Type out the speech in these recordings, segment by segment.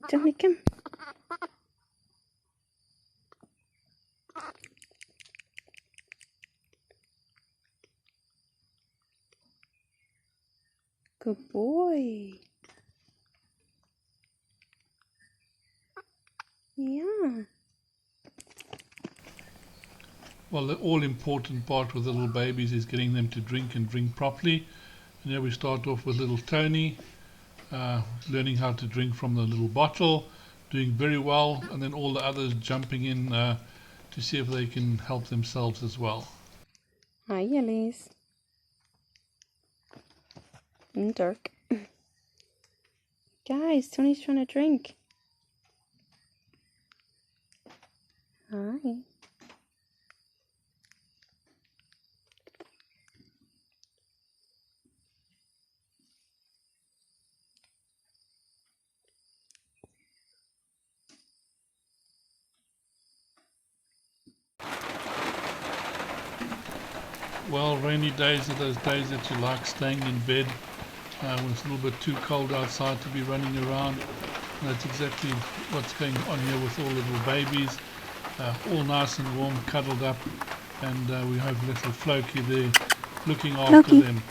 Johnny, come. Good boy. Yeah. Well, the all-important part with the little babies is getting them to drink and drink properly. And here we start off with little Tony, learning how to drink from the little bottle, doing very well, and then all the others jumping in to see if they can help themselves as well. Hi, Elise. And Dirk. Guys, Tony's trying to drink. Hi. Well, rainy days are those days that you like staying in bed when it's a little bit too cold outside to be running around. And that's exactly what's going on here with all the little babies, all nice and warm, cuddled up, and we have little Floki there looking after them.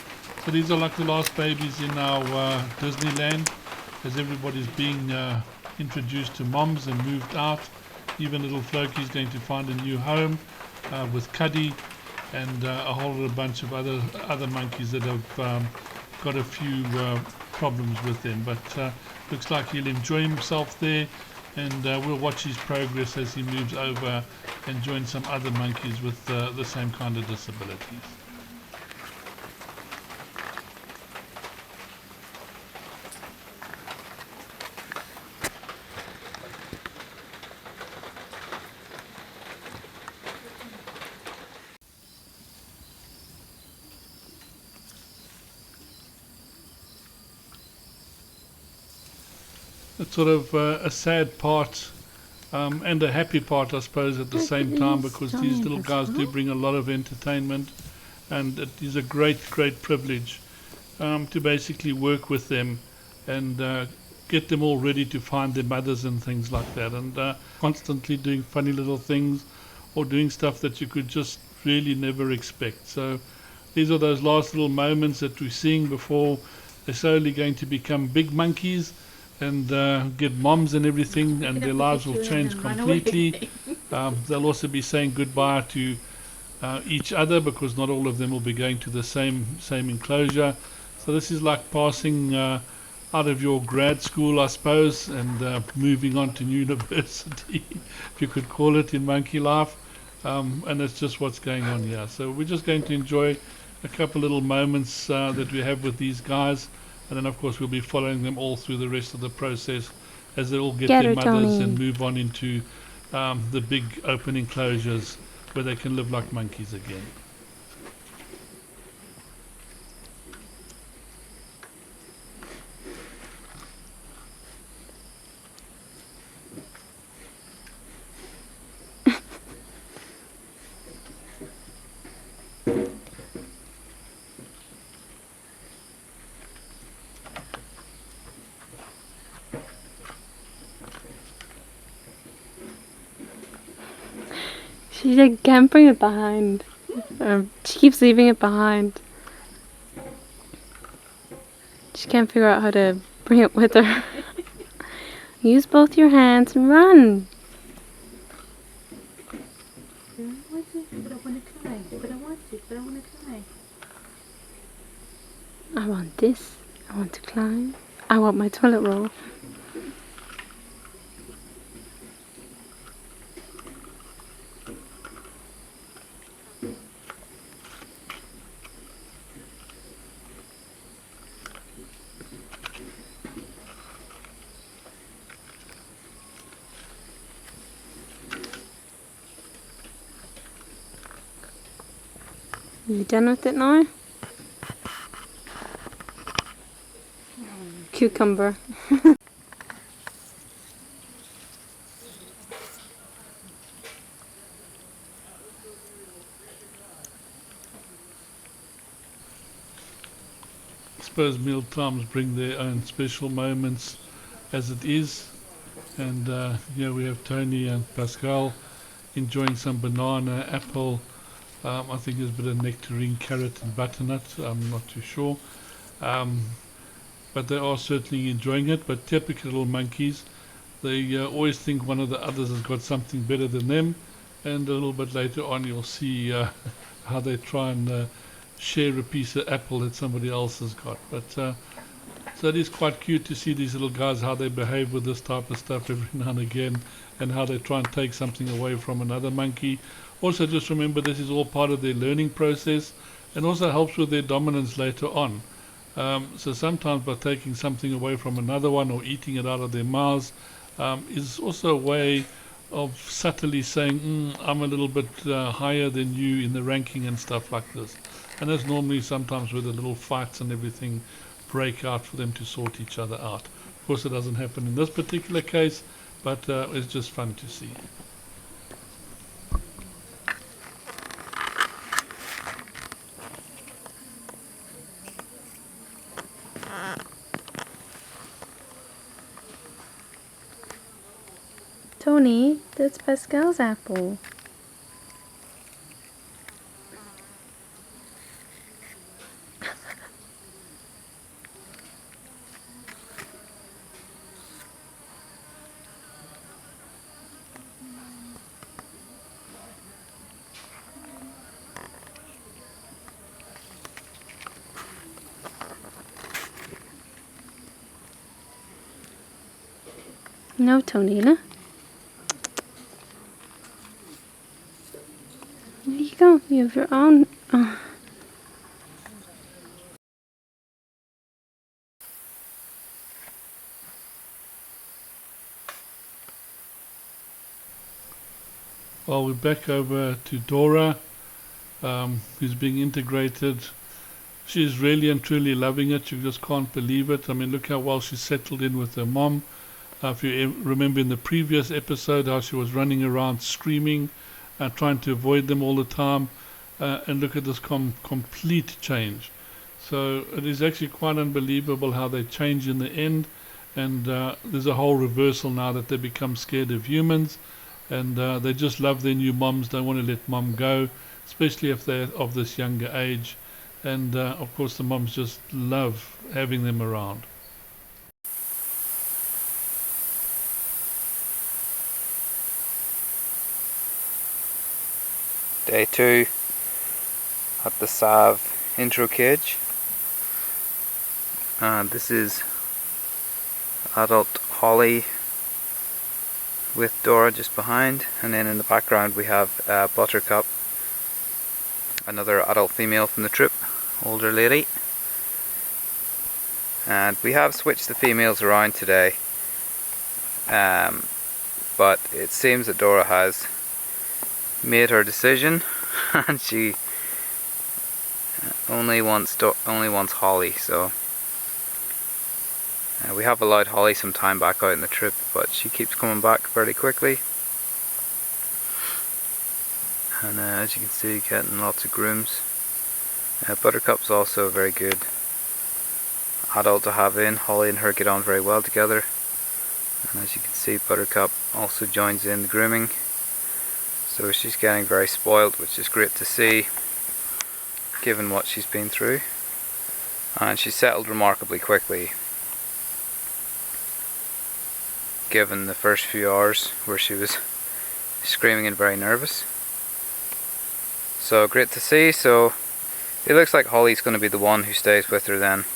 So these are like the last babies in our Disneyland, as everybody's being introduced to moms and moved out. Even little Floki's going to find a new home with Cuddy and a whole bunch of other monkeys that have got a few problems with them. But looks like he'll enjoy himself there, and we'll watch his progress as he moves over and joins some other monkeys with the same kind of disabilities. It's sort of a sad part and a happy part, I suppose, at the same time, because these little guys do bring a lot of entertainment, and it is a great privilege to basically work with them and get them all ready to find their mothers and things like that, and constantly doing funny little things or doing stuff that you could just really never expect. So these are those last little moments that we're seeing before they're slowly going to become big monkeys and get moms and everything, and their lives will change completely. They'll also be saying goodbye to each other, because not all of them will be going to the same enclosure. So this is like passing out of your grad school, I suppose, and moving on to university, if you could call it, in monkey life. And it's just what's going on here. So we're just going to enjoy a couple little moments that we have with these guys. And then, of course, we'll be following them all through the rest of the process as they all get their mothers and move on into the big open enclosures where they can live like monkeys again. She can't bring it behind. She keeps leaving it behind. She can't figure out how to bring it with her. Use both your hands and run. I want this. I want to climb. I want my toilet roll. You done with it now? Cucumber. I suppose meal times bring their own special moments as it is. And here we have Tony and Pascal enjoying some banana, apple. I think there's a bit of nectarine, carrot and butternut. I'm not too sure. But they are certainly enjoying it. But typical little monkeys, they always think one of the others has got something better than them. And a little bit later on you'll see how they try and share a piece of apple that somebody else has got. But so it is quite cute to see these little guys, how they behave with this type of stuff every now and again, and how they try and take something away from another monkey. Also, just remember this is all part of their learning process, and also helps with their dominance later on. So sometimes by taking something away from another one or eating it out of their mouths is also a way of subtly saying, I'm a little bit higher than you in the ranking and stuff like this. And that's normally sometimes where the little fights and everything break out for them to sort each other out. Of course it doesn't happen in this particular case, but it's just fun to see. Tony, that's Pascal's apple. No, Tonina. There you go. You have your own. Well, we're back over to Dora, who's being integrated. She's really and truly loving it. You just can't believe it. I mean, look how well she's settled in with her mom. If you remember in the previous episode how she was running around screaming, trying to avoid them all the time. And look at this complete change. So it is actually quite unbelievable how they change in the end. And there's a whole reversal now that they become scared of humans. And they just love their new moms, don't want to let mom go, especially if they're of this younger age. And of course the moms just love having them around. Day 2 at the Sav intro cage. This is adult Hollie with Dora just behind, and then in the background we have Buttercup, another adult female from the trip, older lady. And we have switched the females around today, but it seems that Dora has made her decision and she only wants Hollie. So we have allowed Hollie some time back out in the trip, but she keeps coming back fairly quickly. And as you can see, getting lots of grooms. Buttercup's also a very good adult to have in. Hollie and her get on very well together. And as you can see, Buttercup also joins in the grooming. So she's getting very spoiled, which is great to see, given what she's been through. And she settled remarkably quickly, given the first few hours where she was screaming and very nervous. So great to see. So it looks like Hollie's going to be the one who stays with her then.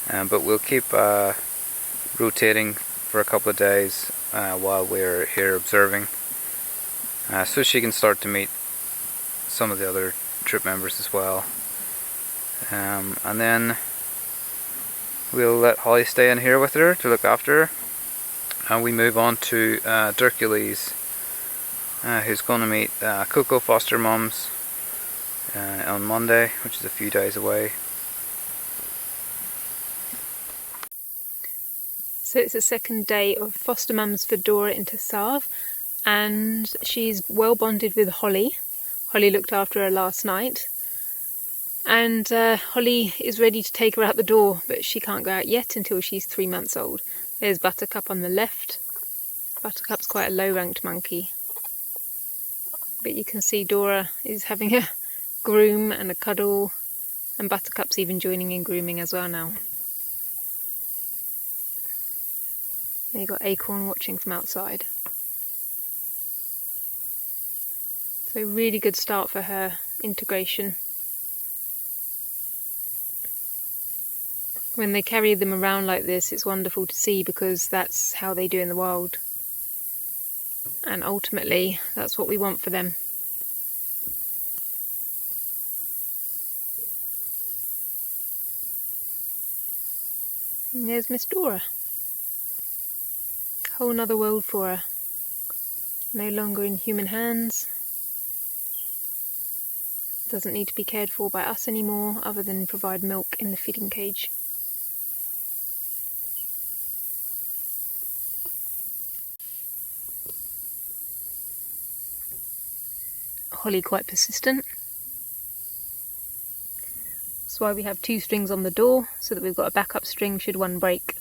But we'll keep rotating for a couple of days while we're here observing. So she can start to meet some of the other trip members as well. And then we'll let Hollie stay in here with her to look after her. And we move on to Hercules, who's going to meet Coco foster mums on Monday, which is a few days away. So it's the second day of foster mums for Dora into Sav, and she's well bonded with Hollie. Hollie looked after her last night, and Hollie is ready to take her out the door, but she can't go out yet until she's 3 months old. There's Buttercup on the left. Buttercup's quite a low-ranked monkey. But you can see Dora is having a groom and a cuddle, and Buttercup's even joining in grooming as well now. There you got Acorn watching from outside. So really good start for her integration. When they carry them around like this, it's wonderful to see because that's how they do in the wild. And ultimately, that's what we want for them. And there's Miss Dora. Whole nother world for her. No longer in human hands. Doesn't need to be cared for by us anymore, other than provide milk in the feeding cage. Hollie quite persistent. That's why we have 2 strings on the door, so that we've got a backup string should one break.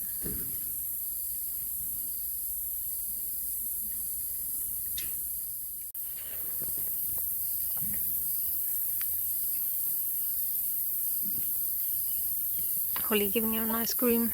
Hollie giving her a nice groom.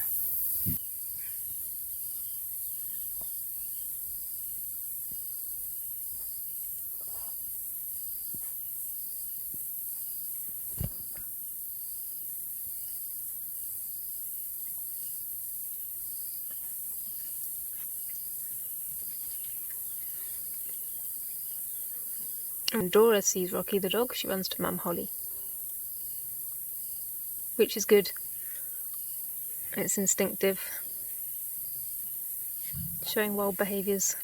And Dora sees Rocky the dog, she runs to Mum Hollie. Which is good. It's instinctive. Showing wild behaviours.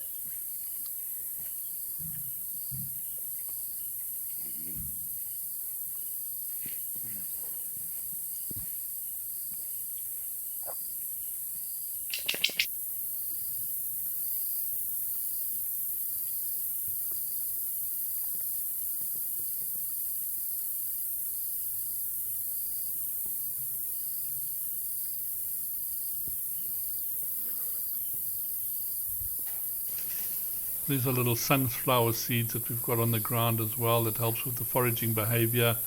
These are little sunflower seeds that we've got on the ground as well that helps with the foraging behavior.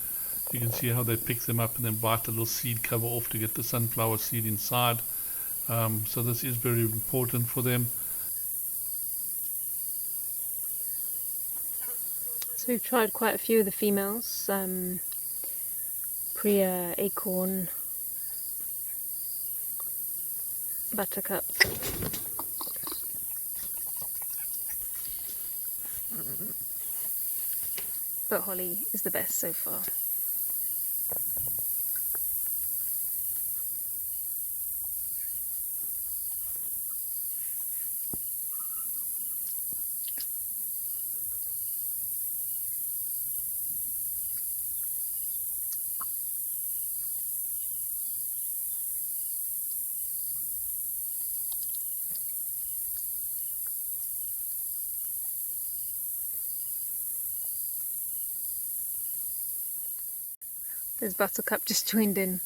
You can see how they pick them up and then bite the little seed cover off to get the sunflower seed inside. So this is very important for them. So we've tried quite a few of the females. Priya, Acorn, Buttercup. But Hollie is the best so far. There's Buttercup just joined in.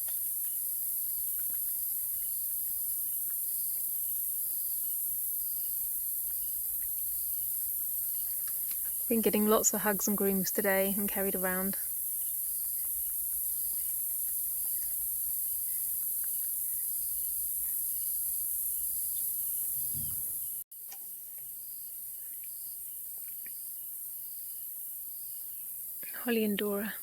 Been getting lots of hugs and grooms today and carried around. Hollie and Dora.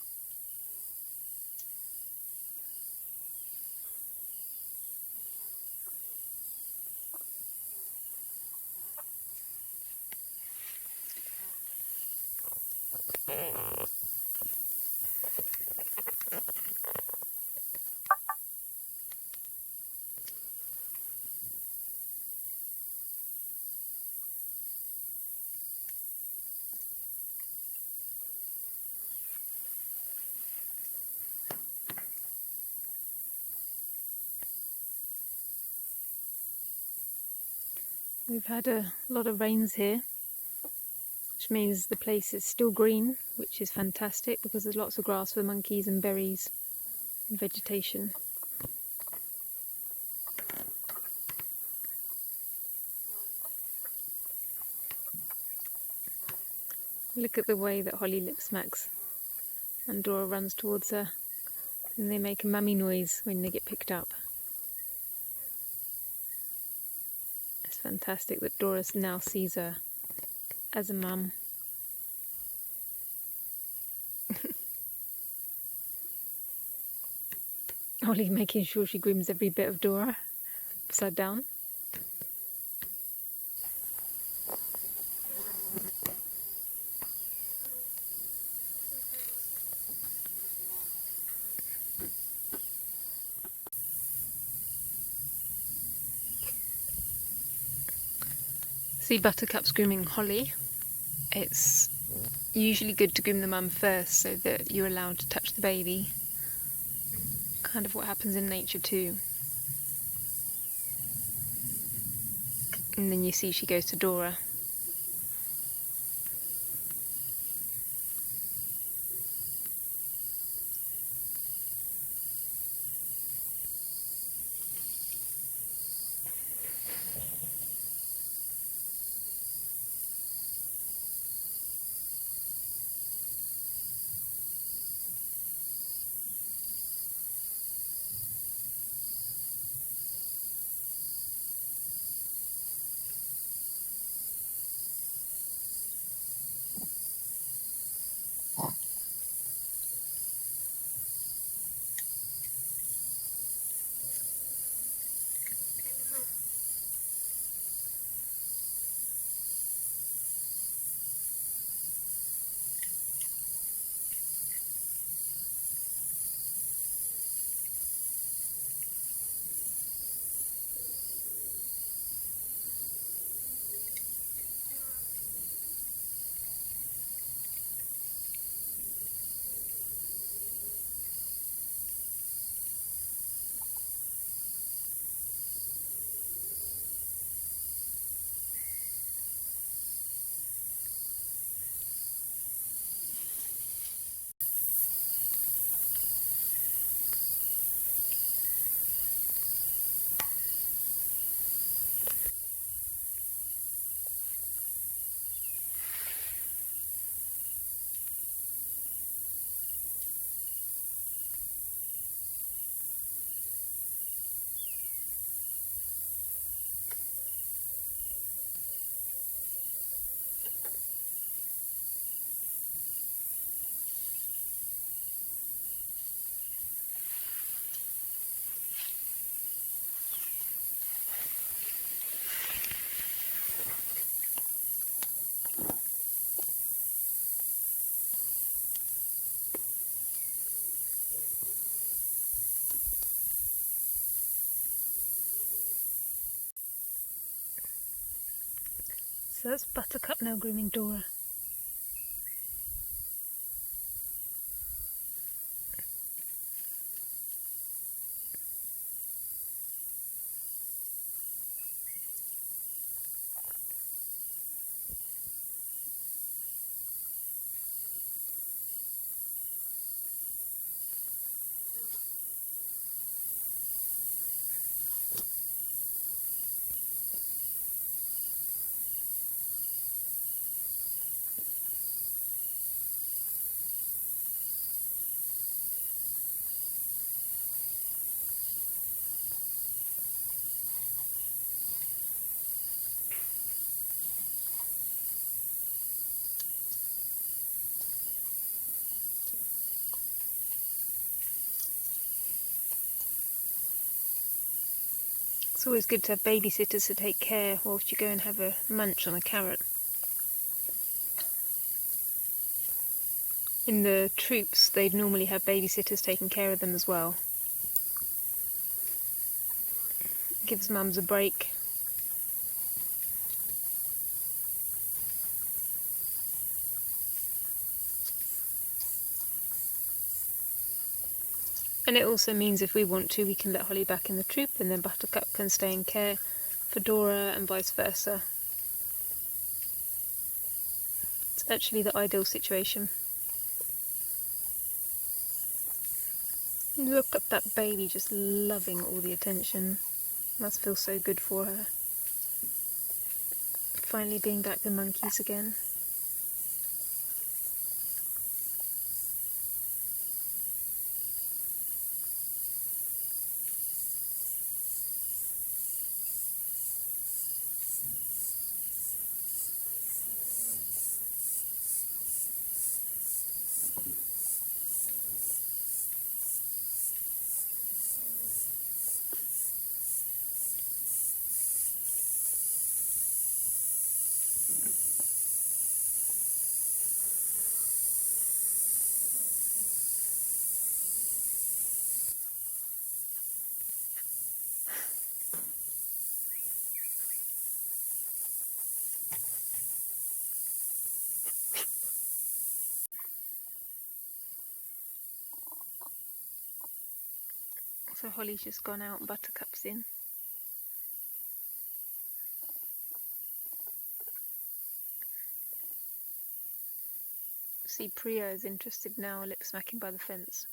We've had a lot of rains here, which means the place is still green, which is fantastic because there's lots of grass for the monkeys and berries and vegetation. Look at the way that Hollie lip smacks and Dora runs towards her, and they make a mummy noise when they get picked up. It's fantastic that Dora now sees her as a mum. Hollie making sure she grooms every bit of Dora upside down. See Buttercup's grooming Hollie. It's usually good to groom the mum first so that you're allowed to touch the baby. Kind of what happens in nature too. And then you see she goes to Dora. So that's Buttercup now grooming Dora. It's always good to have babysitters to take care whilst you go and have a munch on a carrot. In the troops, they'd normally have babysitters taking care of them as well. Gives mums a break. And it also means if we want to, we can let Hollie back in the troop and then Buttercup can stay in care for Dora and vice versa. It's actually the ideal situation. Look at that baby just loving all the attention. Must feel so good for her. Finally being back with monkeys again. So Hollie's just gone out and Buttercup's in. See, Priya is interested now, lip smacking by the fence.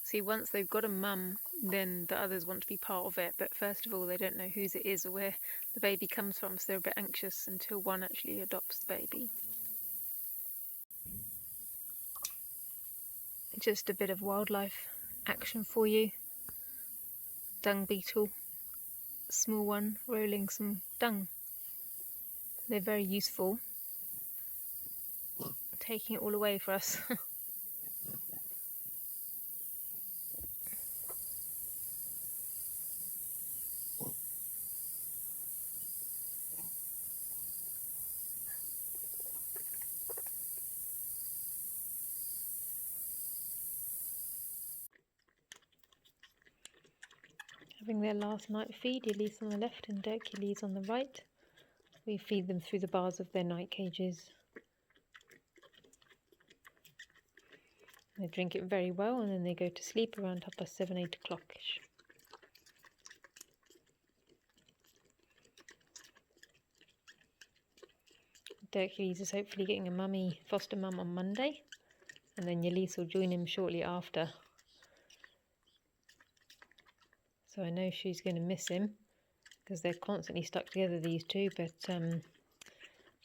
See, once they've got a mum, then the others want to be part of it, but first of all they don't know whose it is or where the baby comes from, so they're a bit anxious until one actually adopts the baby. Just a bit of wildlife action for you. Dung beetle, small one, rolling some dung. They're very useful, taking it all away for us. Having their last night feed, Elise on the left and Hercules on the right. We feed them through the bars of their night cages. They drink it very well and then they go to sleep around 7:30, 8 o'clock-ish. Hercules is hopefully getting a foster mum on Monday, and then Elise will join him shortly after. So I know she's going to miss him because they're constantly stuck together, these two, but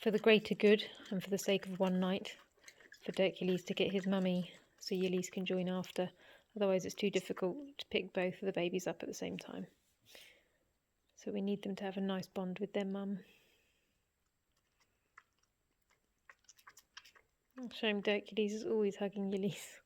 for the greater good and for the sake of one night, for Hercules to get his mummy so Elise can join after. Otherwise it's too difficult to pick both of the babies up at the same time. So we need them to have a nice bond with their mum. Shame Hercules is always hugging Elise.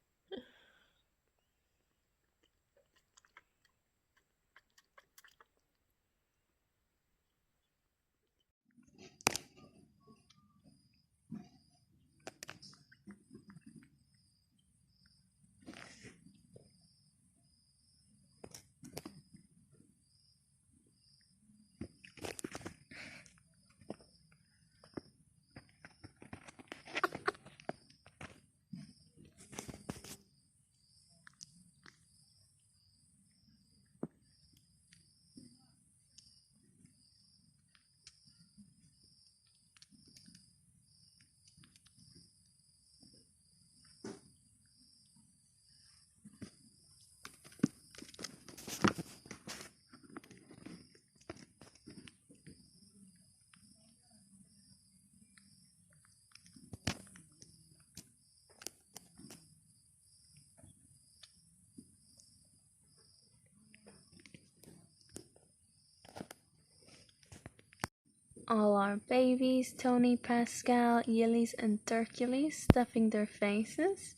All our babies, Tony, Pascal, Yillies and Hercules, stuffing their faces.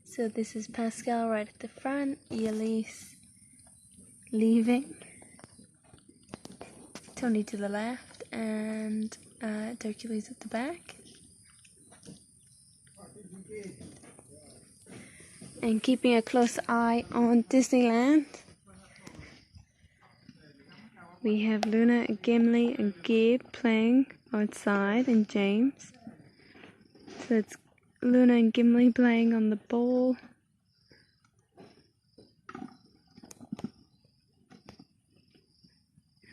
So this is Pascal right at the front, Yillies leaving, Tony to the left, and Hercules at the back. And keeping a close eye on Disneyland, we have Luna, Gimli, and Gabe playing outside, and James. So it's Luna and Gimli playing on the bowl.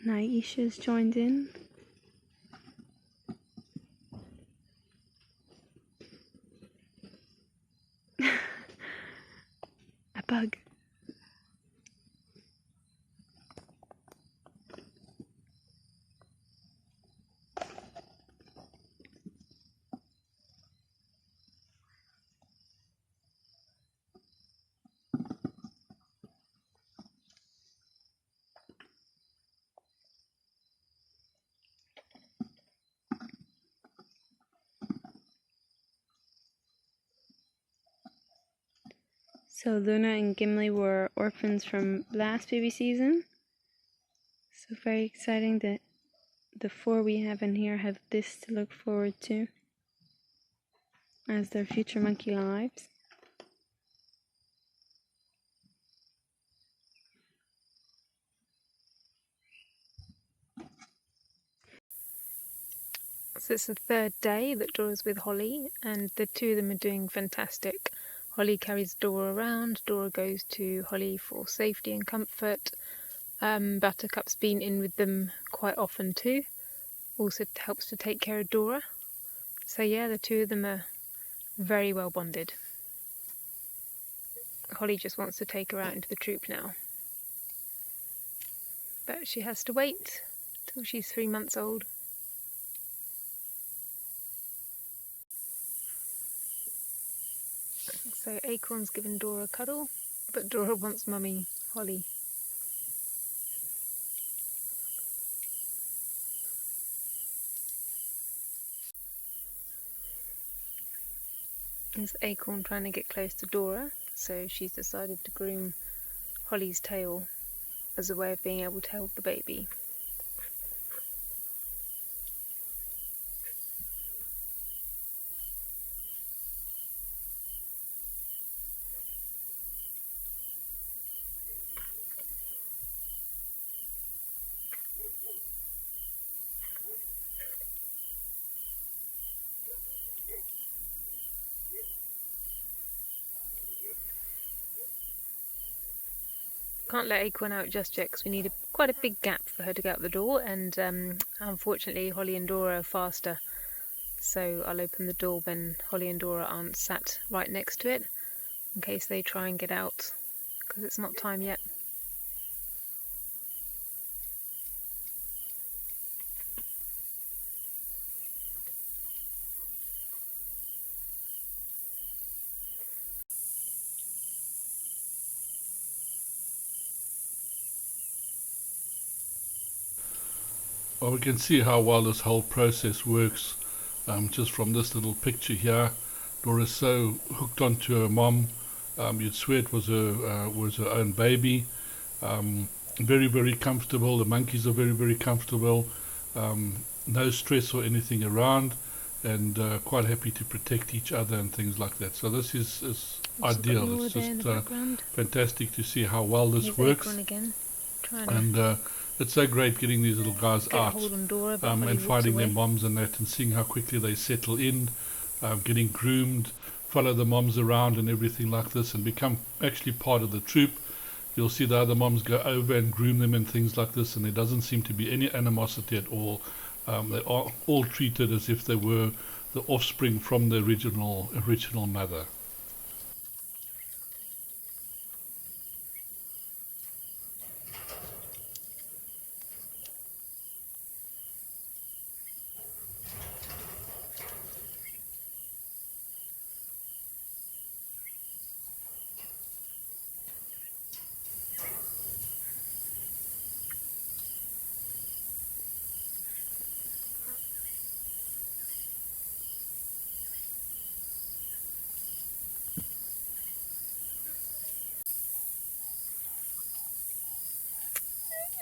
And Aisha's joined in. A bug. So Luna and Gimli were orphans from last baby season. So very exciting that the 4 we have in here have this to look forward to as their future monkey lives. So it's the third day that Dora's with Hollie, and the two of them are doing fantastic. Hollie carries Dora around, Dora goes to Hollie for safety and comfort. Buttercup's been in with them quite often too, also helps to take care of Dora. So yeah, the two of them are very well bonded. Hollie just wants to take her out into the troop now, but she has to wait till she's 3 months old. So Acorn's given Dora a cuddle, but Dora wants Mummy Hollie. There's Acorn trying to get close to Dora, so she's decided to groom Hollie's tail as a way of being able to hold the baby. Can't let Acorn out just yet because we need quite a big gap for her to get out the door, and unfortunately Hollie and Dora are faster, so I'll open the door when Hollie and Dora aren't sat right next to it in case they try and get out, because it's not time yet. Well, we can see how well this whole process works just from this little picture here. Dora's so hooked onto her mom. You'd swear it was her own baby. Very, very comfortable. The monkeys are very, very comfortable. No stress or anything around, and quite happy to protect each other and things like that. So this is ideal. It's just fantastic to see how well this works. And it's so great getting these little guys out and finding their moms and that, and seeing how quickly they settle in, getting groomed, follow the moms around and everything like this, and become actually part of the troop. You'll see the other moms go over and groom them and things like this, and there doesn't seem to be any animosity at all. They are all treated as if they were the offspring from the original mother.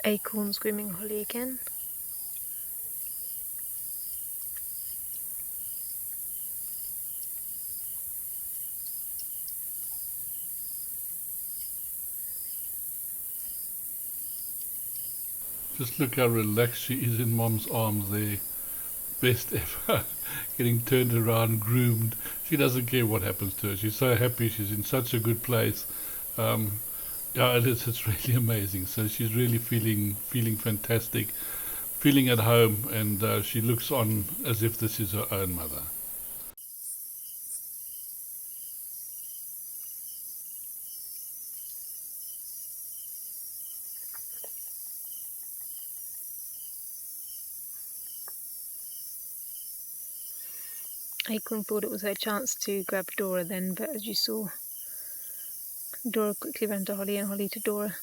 Acorn's grooming Hollie again. Just look how relaxed she is in Mom's arms there. Best ever. Getting turned around, groomed. She doesn't care what happens to her. She's so happy. She's in such a good place. Yeah, it's really amazing. So she's really feeling fantastic, feeling at home, and she looks on as if this is her own mother. Acorn thought it was her chance to grab Dora then, but as you saw, Dora quickly ran to Hollie and Hollie to Dora.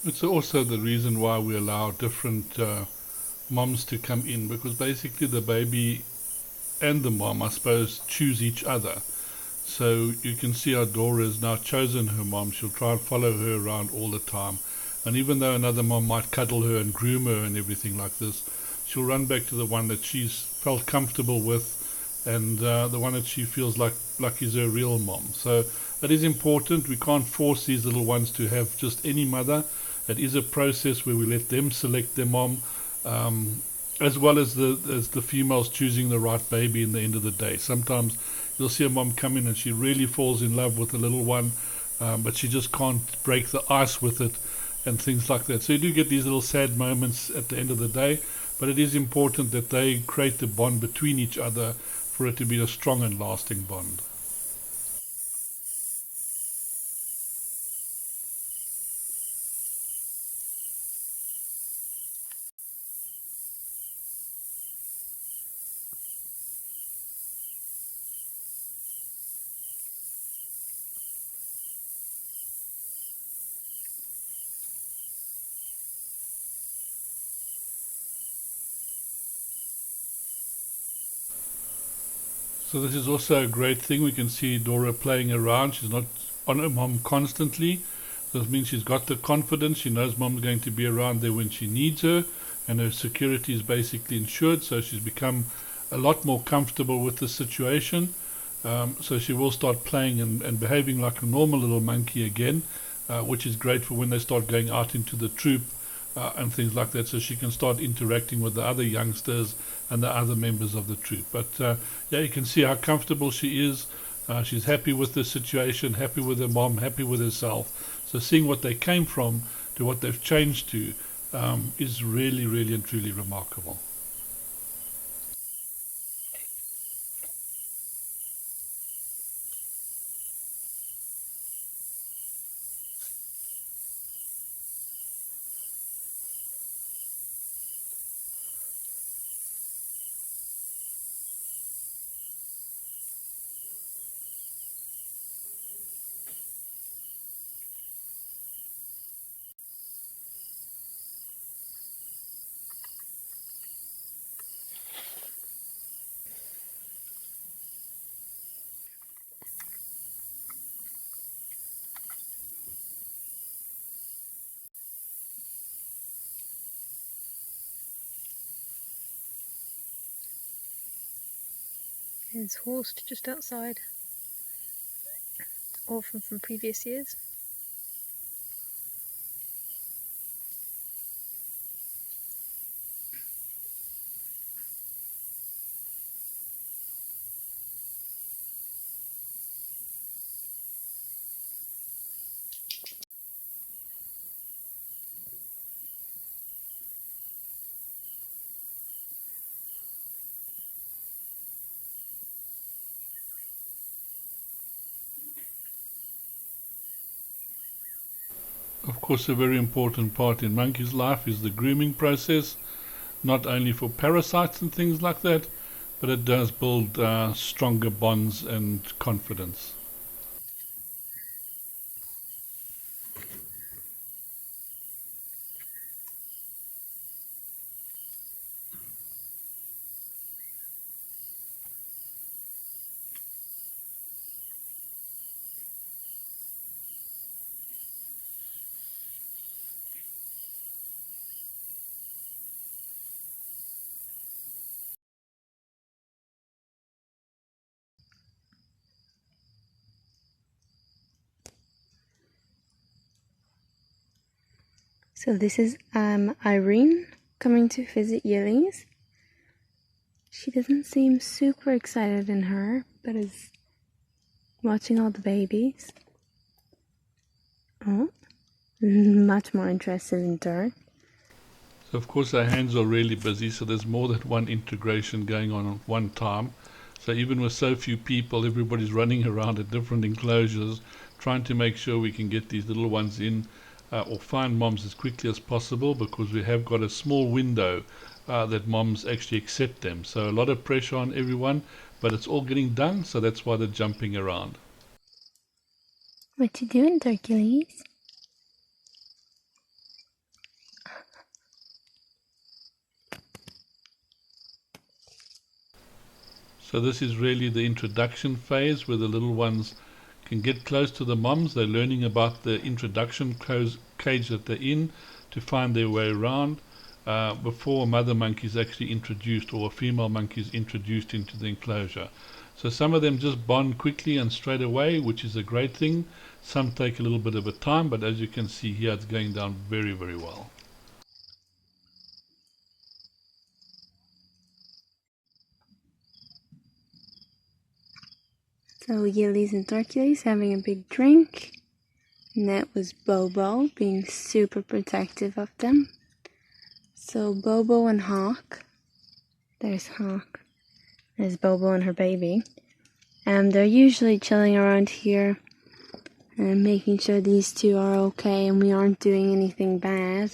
It's also the reason why we allow different moms to come in, because basically the baby and the mom, I suppose, choose each other. So you can see how Dora has now chosen her mom. She'll try and follow her around all the time. And even though another mom might cuddle her and groom her and everything like this, she'll run back to the one that she's felt comfortable with and the one that she feels like is her real mom. So it is important. We can't force these little ones to have just any mother. It is a process where we let them select their mom, as well as the females choosing the right baby in the end of the day. Sometimes you'll see a mom come in and she really falls in love with the little one, but she just can't break the ice with it and things like that. So you do get these little sad moments at the end of the day, but it is important that they create the bond between each other for it to be a strong and lasting bond. So this is also a great thing. We can see Dora playing around. She's not on her mom constantly. So this means she's got the confidence. She knows mom's going to be around there when she needs her, and her security is basically ensured. So she's become a lot more comfortable with the situation. So she will start playing and behaving like a normal little monkey again, which is great for when they start going out into the troop and things like that, so she can start interacting with the other youngsters and the other members of the troop. But yeah, you can see how comfortable she is. She's happy with the situation, happy with her mom, happy with herself. So seeing what they came from to what they've changed to is really, really and truly remarkable. There's Horst just outside. Orphan from previous years. Of course, a very important part in monkeys' life is the grooming process, not only for parasites and things like that, but it does build stronger bonds and confidence. So this is Irene coming to visit Yillies. She doesn't seem super excited in her, but is watching all the babies. Oh, much more interested in dirt. So of course our hands are really busy, so there's more than one integration going on at one time. So even with so few people, everybody's running around at different enclosures, trying to make sure we can get these little ones in or find moms as quickly as possible, because we have got a small window that moms actually accept them. So a lot of pressure on everyone, but it's all getting done, so that's why they're jumping around. What you doing, Hercules? So this is really the introduction phase where the little ones can get close to the moms. They're learning about the introduction cage that they're in to find their way around. before a mother monkey is actually introduced or a female monkey is introduced into the enclosure. So some of them just bond quickly and straight away, which is a great thing. Some take a little bit of a time, but as you can see here, it's going down very, very well. So Yillies and Turkeys having a big drink. And that was Bobo being super protective of them. So Bobo and Hawk. There's Hawk. There's Bobo and her baby. They're usually chilling around here and making sure these two are okay and we aren't doing anything bad.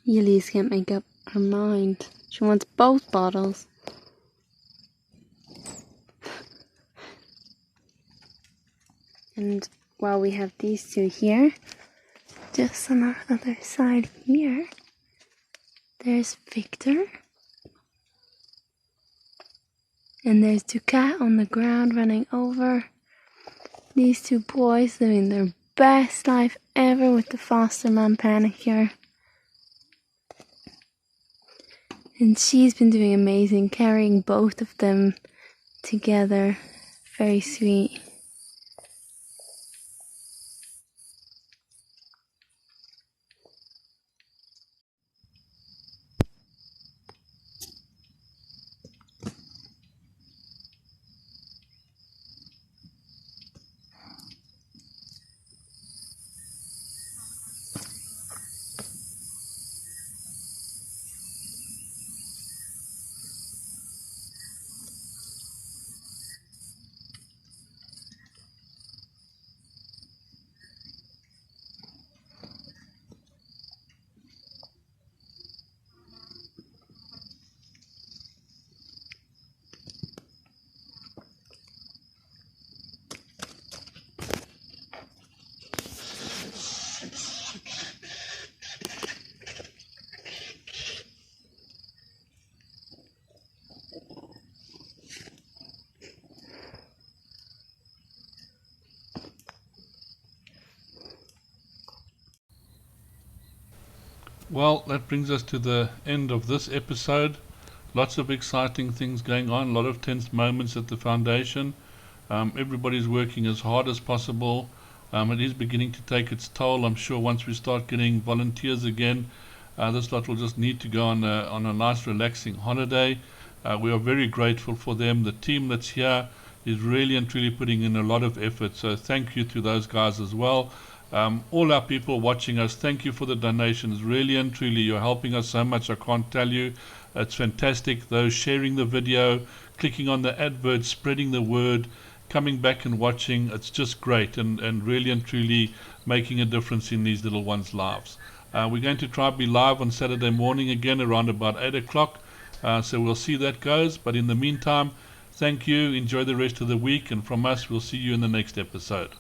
Yillies can't make up her mind. She wants both bottles. And while we have these two here, just on our other side here, there's Victor. And there's Ducat on the ground running over. These two boys living their best life ever with the foster mom panicure. And she's been doing amazing, carrying both of them together. Very sweet. Well, that brings us to the end of this episode. Lots of exciting things going on, a lot of tense moments at the foundation. Everybody's working as hard as possible. It is beginning to take its toll. I'm sure once we start getting volunteers again, this lot will just need to go on a nice relaxing holiday. We are very grateful for them. The team that's here is really and truly putting in a lot of effort, so thank you to those guys as well. All our people watching us, thank you for the donations. Really and truly, you're helping us so much, I can't tell you. It's fantastic. Those sharing the video, clicking on the advert, spreading the word, coming back and watching, it's just great and really and truly making a difference in these little ones' lives. We're going to try to be live on Saturday morning again around about 8 o'clock, so we'll see that goes. But in the meantime, thank you, enjoy the rest of the week, and from us, we'll see you in the next episode.